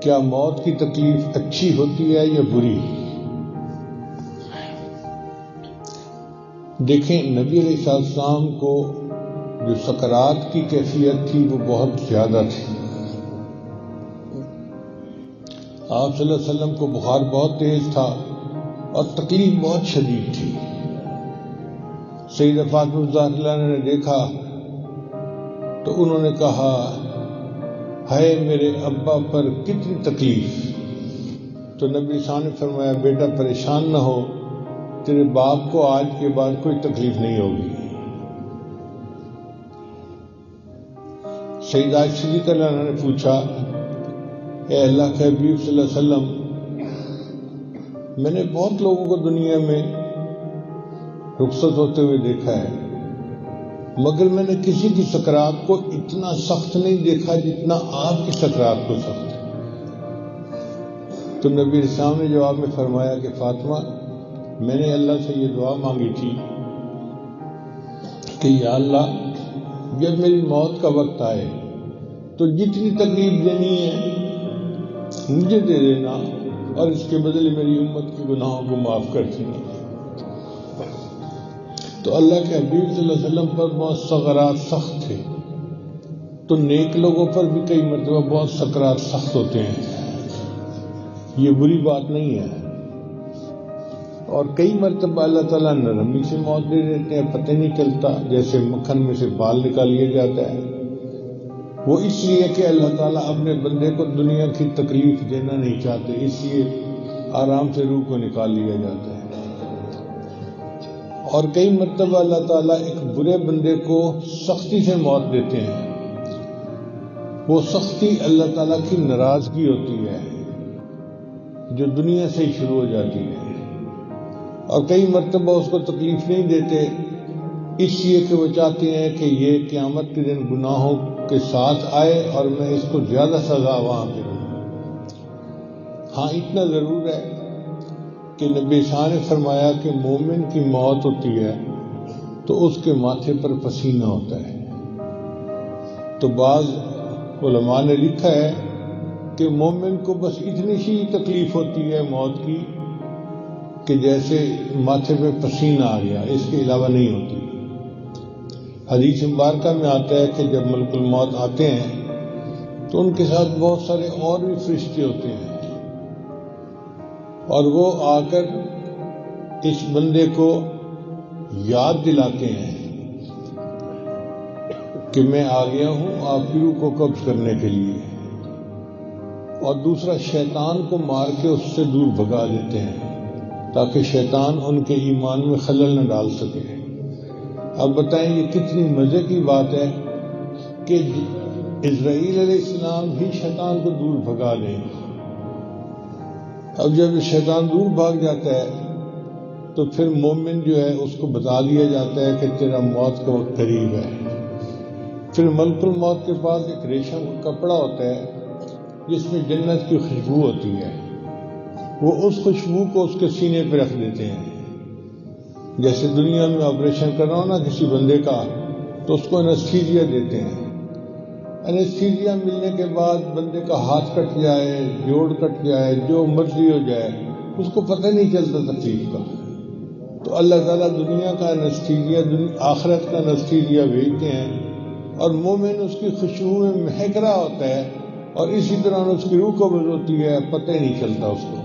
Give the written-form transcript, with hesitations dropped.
کیا موت کی تکلیف اچھی ہوتی ہے یا بری؟ دیکھیں، نبی علیہ السلام کو جو سکرات کی کیفیت تھی وہ بہت زیادہ تھی. آپ صلی اللہ علیہ وسلم کو بخار بہت تیز تھا اور تکلیف بہت شدید تھی. سیدہ فاطمہ الزہرا نے دیکھا تو انہوں نے کہا، ہے میرے ابا پر کتنی تکلیف. تو نبی صاحب نے فرمایا، بیٹا پریشان نہ ہو، تیرے باپ کو آج کے بعد کوئی تکلیف نہیں ہوگی. سیدہ عائشہ صدیقہ رضی اللہ عنہا نے پوچھا، اے اللہ کے حبیب صلی اللہ علیہ وسلم، میں نے بہت لوگوں کو دنیا میں رخصت ہوتے ہوئے دیکھا ہے، مگر میں نے کسی کی سکرات کو اتنا سخت نہیں دیکھا جتنا آپ کی سکرات کو سخت ہے. تو نبی اسلام نے جواب میں فرمایا کہ فاطمہ، میں نے اللہ سے یہ دعا مانگی تھی کہ یا اللہ، جب میری موت کا وقت آئے تو جتنی تکلیف دینی ہے مجھے دے دینا، اور اس کے بدلے میری امت کے گناہوں کو معاف کر دینا. تو اللہ کے حبیب صلی اللہ علیہ وسلم پر بہت سکرات سخت تھے، تو نیک لوگوں پر بھی کئی مرتبہ بہت سکرات سخت ہوتے ہیں. یہ بری بات نہیں ہے. اور کئی مرتبہ اللہ تعالیٰ نرمی سے موت دے دیتے ہیں، پتہ نہیں چلتا، جیسے مکھن میں سے بال نکال لیا جاتا ہے. وہ اس لیے کہ اللہ تعالیٰ اپنے بندے کو دنیا کی تکلیف دینا نہیں چاہتے، اس لیے آرام سے روح کو نکال لیا جاتا ہے. اور کئی مرتبہ اللہ تعالیٰ ایک برے بندے کو سختی سے موت دیتے ہیں. وہ سختی اللہ تعالیٰ کی ناراضگی ہوتی ہے جو دنیا سے ہی شروع ہو جاتی ہے. اور کئی مرتبہ اس کو تکلیف نہیں دیتے اس لیے کہ وہ چاہتے ہیں کہ یہ قیامت کے دن گناہوں کے ساتھ آئے اور میں اس کو زیادہ سزا وہاں پہ دوں. ہاں، اتنا ضرور ہے کہ نبی صاحب نے فرمایا کہ مومن کی موت ہوتی ہے تو اس کے ماتھے پر پسینہ ہوتا ہے. تو بعض علماء نے لکھا ہے کہ مومن کو بس اتنی سی تکلیف ہوتی ہے موت کی کہ جیسے ماتھے پہ پسینہ آ گیا، اس کے علاوہ نہیں ہوتی. حدیث مبارکہ میں آتا ہے کہ جب ملک الموت آتے ہیں تو ان کے ساتھ بہت سارے اور بھی فرشتے ہوتے ہیں، اور وہ آ کر اس بندے کو یاد دلاتے ہیں کہ میں آ گیا ہوں آپ کی روح کو قبض کرنے کے لیے. اور دوسرا، شیطان کو مار کے اس سے دور بھگا دیتے ہیں تاکہ شیطان ان کے ایمان میں خلل نہ ڈال سکے. اب بتائیں یہ کتنی مزے کی بات ہے کہ اسرائیل علیہ السلام ہی شیطان کو دور بھگا دیں. اب جب شیطان دور بھاگ جاتا ہے تو پھر مومن جو ہے اس کو بتا دیا جاتا ہے کہ تیرا موت کا وقت قریب ہے. پھر ملک الموت کے پاس ایک ریشم کا کپڑا ہوتا ہے جس میں جنت کی خوشبو ہوتی ہے. وہ اس خوشبو کو اس کے سینے پہ رکھ دیتے ہیں. جیسے دنیا میں آپریشن کر رہا ہوں نا کسی بندے کا، تو اس کو انستھیزیا دیتے ہیں. انستھیزیا ملنے کے بعد بندے کا ہاتھ کٹ جائے، جوڑ کٹ جائے، جو مرضی ہو جائے، اس کو پتہ نہیں چلتا تکلیف کا. تو اللہ تعالیٰ دنیا کا انستھیزیا، آخرت کا انستھیزیا بھیجتے ہیں، اور مومن اس کی خوشبو میں مہک رہا ہوتا ہے، اور اسی طرح اس کی روح قبض ہوتی ہے، پتہ ہی نہیں چلتا اس کو.